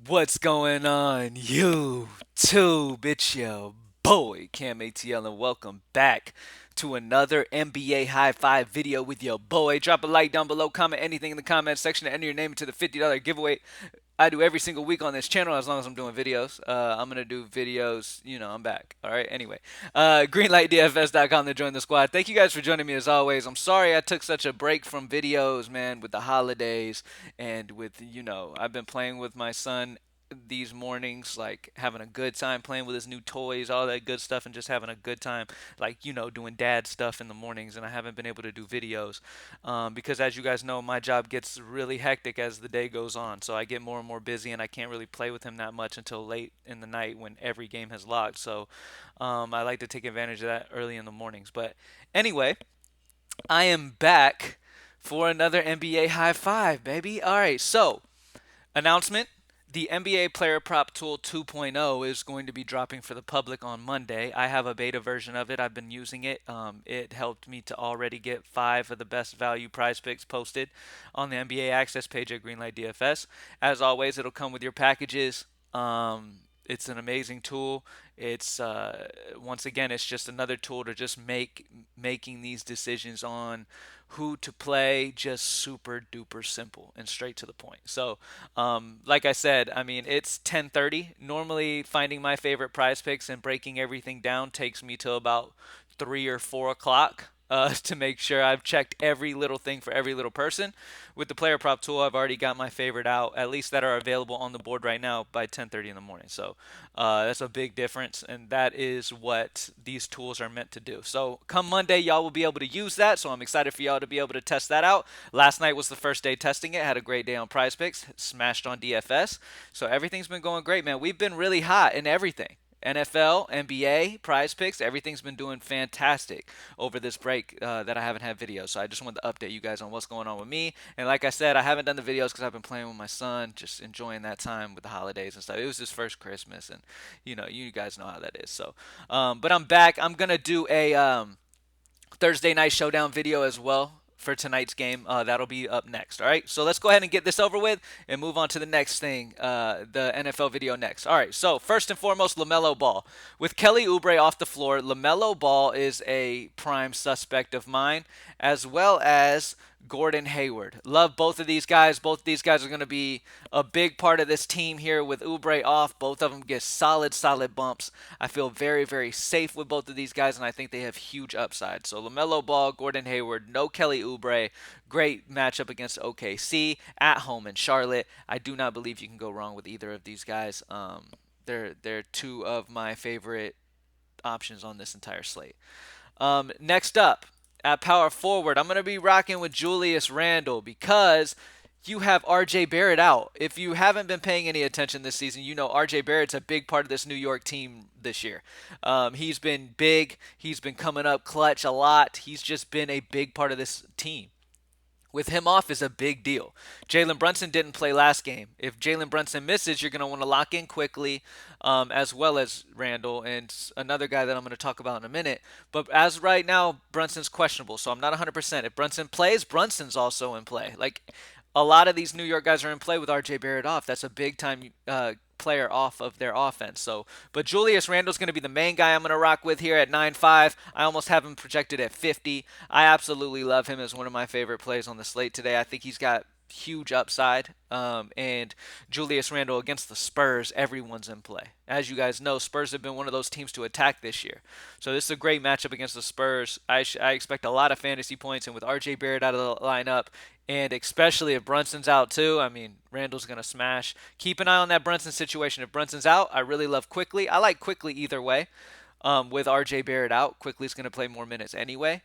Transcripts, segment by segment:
What's going on, YouTube? It's your boy, CamATL, and welcome back to another NBA High Five video with your boy. Drop a like down below, comment anything in the comment section, and enter your name into the $50 giveaway I do every single week on this channel as long as I'm doing videos. I'm going to do videos, I'm back. All right, anyway. GreenlightDFS.com to join the squad. Thank you guys for joining me as always. I'm sorry I took such a break from videos, man, with the holidays and with, I've been playing with my son these mornings, like having a good time playing with his new toys, all that good stuff, and just having a good time, like, doing dad stuff in the mornings. And I haven't been able to do videos because, as you guys know, my job gets really hectic as the day goes on. So I get more and more busy, and I can't really play with him that much until late in the night when every game has locked. So I like to take advantage of that early in the mornings. But anyway, I am back for another NBA High Five, baby. All right, so announcement. The NBA Player Prop Tool 2.0 is going to be dropping for the public on Monday. I have a beta version of it. I've been using it. It helped me to already get 5 of the best value prize picks posted on the NBA Access page at Greenlight DFS. As always, it'll come with your packages. It's an amazing tool. It's once again, it's just another tool to just making these decisions on who to play just super duper simple and straight to the point. So, like I said, I mean it's 10:30. Normally, finding my favorite prize picks and breaking everything down takes me till about 3 or 4 o'clock to make sure I've checked every little thing for every little person. With the player prop tool, I've already got my favorite out, at least that are available on the board right now by 10:30 in the morning. So that's a big difference, and that is what these tools are meant to do. So come Monday, y'all will be able to use that. So I'm excited for y'all to be able to test that out. Last night was the first day testing it. Had a great day on Prize Picks, smashed on DFS. So everything's been going great, man. We've been really hot in everything. NFL, NBA, Prize Picks, everything's been doing fantastic over this break that I haven't had videos. So I just wanted to update you guys on what's going on with me. And like I said, I haven't done the videos because I've been playing with my son, just enjoying that time with the holidays and stuff. It was his first Christmas, and you guys know how that is. So, but I'm back. I'm gonna do a Thursday night showdown video as well for tonight's game. That'll be up next. All right, so let's go ahead and get this over with and move on to the next thing, the NFL video next. All right, so first and foremost, LaMelo Ball. With Kelly Oubre off the floor, LaMelo Ball is a prime suspect of mine, as well as Gordon Hayward. Love both of these guys. Both of these guys are going to be a big part of this team here with Oubre off. Both of them get solid bumps. I feel very, very safe with both of these guys, and I think they have huge upside. So LaMelo Ball, Gordon Hayward, no Kelly Oubre. Great matchup against OKC at home in Charlotte. I do not believe you can go wrong with either of these guys. They're two of my favorite options on this entire slate. Next up, at power forward, I'm going to be rocking with Julius Randle because you have RJ Barrett out. If you haven't been paying any attention this season, you know RJ Barrett's a big part of this New York team this year. He's been big. He's been coming up clutch a lot. He's just been a big part of this team. With him off is a big deal. Jalen Brunson didn't play last game. If Jalen Brunson misses, you're going to want to lock in quickly, as well as Randall and another guy that I'm going to talk about in a minute. But as right now, Brunson's questionable, so I'm not 100%. If Brunson plays, Brunson's also in play. Like a lot of these New York guys are in play with RJ Barrett off. That's a big time player off of their offense. So, but Julius Randle's going to be the main guy I'm going to rock with here at 9.5. I almost have him projected at 50. I absolutely love him as one of my favorite plays on the slate today. I think he's got huge upside. And Julius Randle against the Spurs, everyone's in play. As you guys know, Spurs have been one of those teams to attack this year. So this is a great matchup against the Spurs. I expect a lot of fantasy points, and with RJ Barrett out of the lineup, and especially if Brunson's out too, I mean, Randall's going to smash. Keep an eye on that Brunson situation. If Brunson's out, I really love Quickly. I like Quickly either way. With RJ Barrett out, Quickly's going to play more minutes anyway.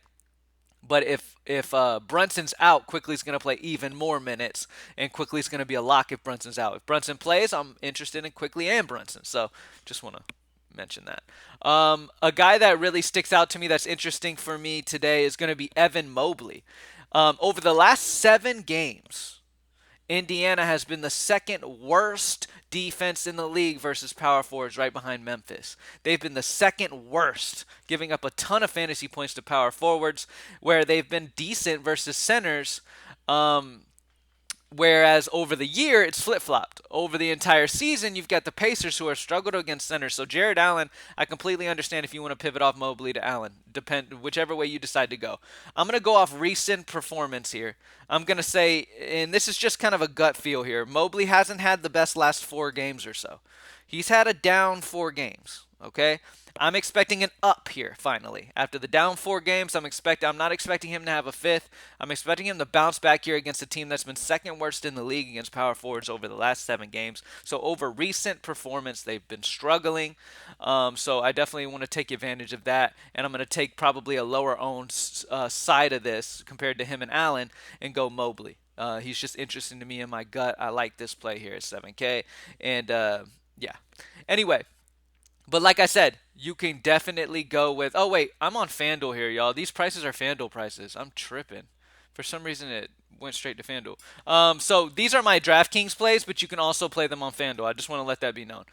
But if Brunson's out, Quickly's going to play even more minutes, and Quickly's going to be a lock if Brunson's out. If Brunson plays, I'm interested in Quickly and Brunson. So just want to mention that. A guy that really sticks out to me that's interesting for me today is going to be Evan Mobley. Over the last 7 games, Indiana has been the second worst defense in the league versus power forwards, right behind Memphis. They've been the second worst, giving up a ton of fantasy points to power forwards, where they've been decent versus centers. Whereas over the year, it's flip flopped. Over the entire season, you've got the Pacers who are struggled against centers. So Jared Allen, I completely understand if you want to pivot off Mobley to Allen, depend whichever way you decide to go. I'm gonna go off recent performance here. I'm gonna say, and this is just kind of a gut feel here. Mobley hasn't had the best last 4 games or so. He's had a down 4 games. Okay, I'm expecting an up here finally. After the down 4 games, I'm not expecting him to have a fifth. I'm expecting him to bounce back here against a team that's been second worst in the league against power forwards over the last 7 games. So over recent performance, they've been struggling. So I definitely want to take advantage of that, and I'm going to take probably a lower owned side of this compared to him and Allen and go Mobley. He's just interesting to me in my gut. I like this play here at 7K, and yeah. Anyway, but like I said, you can definitely go with. Oh wait, I'm on FanDuel here, y'all. These prices are FanDuel prices. I'm tripping. For some reason, it went straight to FanDuel. So these are my DraftKings plays, but you can also play them on FanDuel. I just want to let that be known.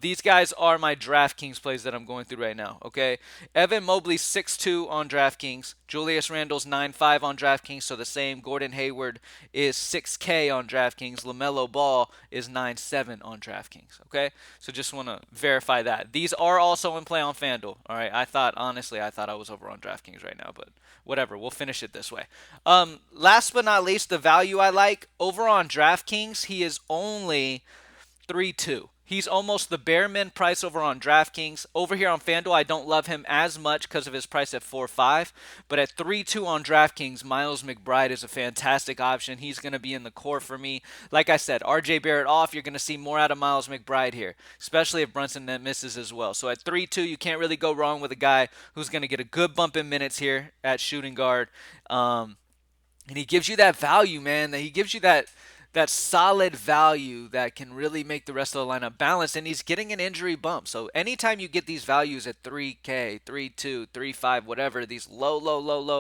These guys are my DraftKings plays that I'm going through right now. Okay, Evan Mobley's 6'2" on DraftKings. Julius Randle's 9'5" on DraftKings, so the same. Gordon Hayward is 6K on DraftKings. LaMelo Ball is 9'7" on DraftKings. Okay, so just want to verify that. These are also in play on FanDuel. All right, honestly, I thought I was over on DraftKings right now, but whatever. We'll finish it this way. Last but not least, the value I like over on DraftKings, he is only 3-2. He's almost the bare min price over on DraftKings. Over here on FanDuel, I don't love him as much because of his price at 4-5. But at 3-2 on DraftKings, Miles McBride is a fantastic option. He's going to be in the core for me. Like I said, RJ Barrett off, you're going to see more out of Miles McBride here, especially if Brunson misses as well. So at 3-2, you can't really go wrong with a guy who's going to get a good bump in minutes here at shooting guard. And he gives you that value, man. That he gives you that solid value that can really make the rest of the lineup balanced. And he's getting an injury bump. So anytime you get these values at 3K, 3.2, 3.5, whatever, these low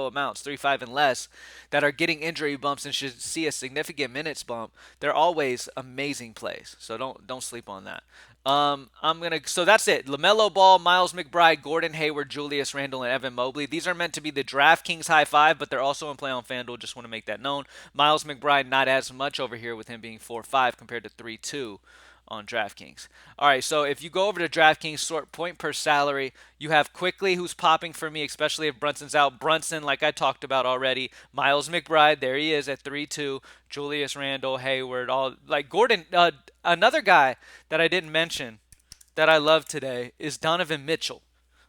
amounts, 3.5 and less, that are getting injury bumps and should see a significant minutes bump, they're always amazing plays. So don't sleep on that. So that's it. LaMelo Ball, Miles McBride, Gordon Hayward, Julius Randle, and Evan Mobley. These are meant to be the DraftKings high five, but they're also in play on FanDuel. Just want to make that known. Miles McBride not as much over here with him being 4-5 compared to 3-2 on DraftKings. All right, so if you go over to DraftKings, sort point per salary, you have Quickly, who's popping for me, especially if Brunson's out. Brunson, like I talked about already. Miles McBride, there he is at 3-2. Julius Randle, Hayward, all like Gordon. Another guy that I didn't mention that I love today is Donovan Mitchell.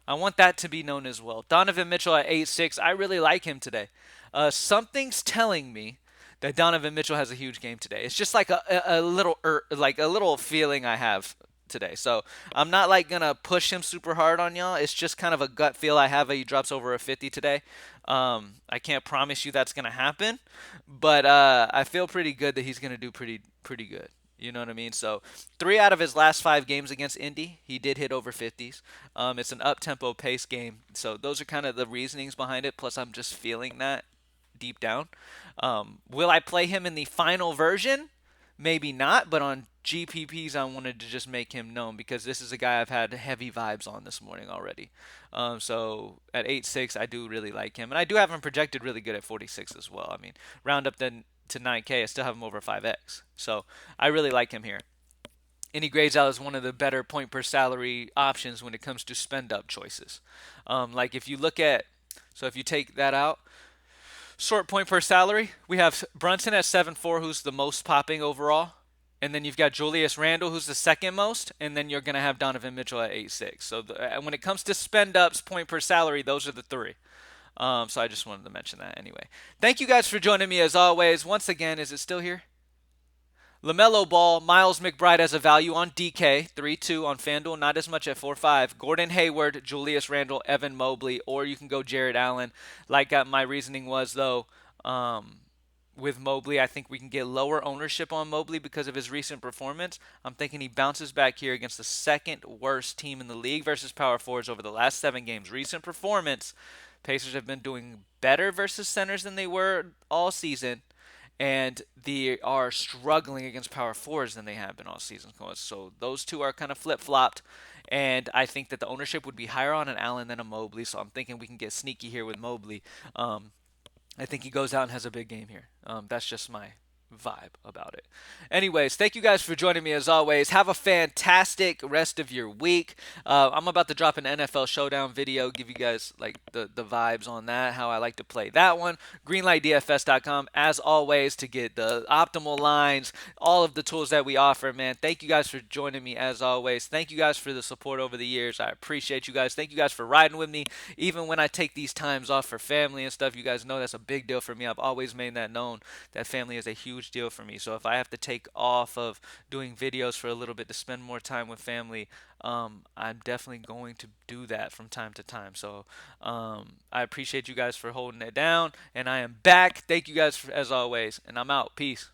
I want that to be known as well. Donovan Mitchell at 8-6. I really like him today. Something's telling me that Donovan Mitchell has a huge game today. It's just like a little like a little feeling I have today. So I'm not like gonna push him super hard on y'all. It's just kind of a gut feel I have that he drops over a 50 today. I can't promise you that's gonna happen, but I feel pretty good that he's gonna do pretty good. You know what I mean? So 3 out of his last 5 games against Indy, he did hit over 50s. It's an up-tempo pace game. So those are kind of the reasonings behind it. Plus, I'm just feeling that deep down. Will I play him in the final version? Maybe not, but on GPPs, I wanted to just make him known because this is a guy I've had heavy vibes on this morning already. So at 8-6, I do really like him. And I do have him projected really good at 46 as well. I mean, round up then to 9K, I still have him over 5X. So I really like him here. And he grades out as one of the better point per salary options when it comes to spend up choices. Like if you look at, so if you take that out, short point per salary, we have Brunson at 7-4, who's the most popping overall. And then you've got Julius Randle, who's the second most. And then you're going to have Donovan Mitchell at 8-6. So when it comes to spend ups, point per salary, those are the three. So I just wanted to mention that anyway. Thank you guys for joining me as always. Once again, is it still here? LaMelo Ball, Miles McBride as a value on DK, 3-2 on FanDuel, not as much at 4-5. Gordon Hayward, Julius Randle, Evan Mobley, or you can go Jared Allen. Like my reasoning was, though, with Mobley, I think we can get lower ownership on Mobley because of his recent performance. I'm thinking he bounces back here against the second worst team in the league versus power forwards over the last 7 games. Recent performance, Pacers have been doing better versus centers than they were all season, and they are struggling against power forwards than they have been all season. So those two are kind of flip-flopped, and I think that the ownership would be higher on an Allen than a Mobley, so I'm thinking we can get sneaky here with Mobley. I think he goes out and has a big game here. That's just my vibe about it. Anyways, thank you guys for joining me as always. Have a fantastic rest of your week. I'm about to drop an NFL Showdown video, give you guys like the vibes on that, how I like to play that one. GreenlightDFS.com as always to get the optimal lines, all of the tools that we offer, man. Thank you guys for joining me as always. Thank you guys for the support over the years. I appreciate you guys. Thank you guys for riding with me, even when I take these times off for family and stuff. You guys know that's a big deal for me. I've always made that known that family is a huge deal for me. So if I have to take off of doing videos for a little bit to spend more time with family, I'm definitely going to do that from time to time. So I appreciate you guys for holding it down, and I am back. Thank you guys for, as always, and I'm out. Peace.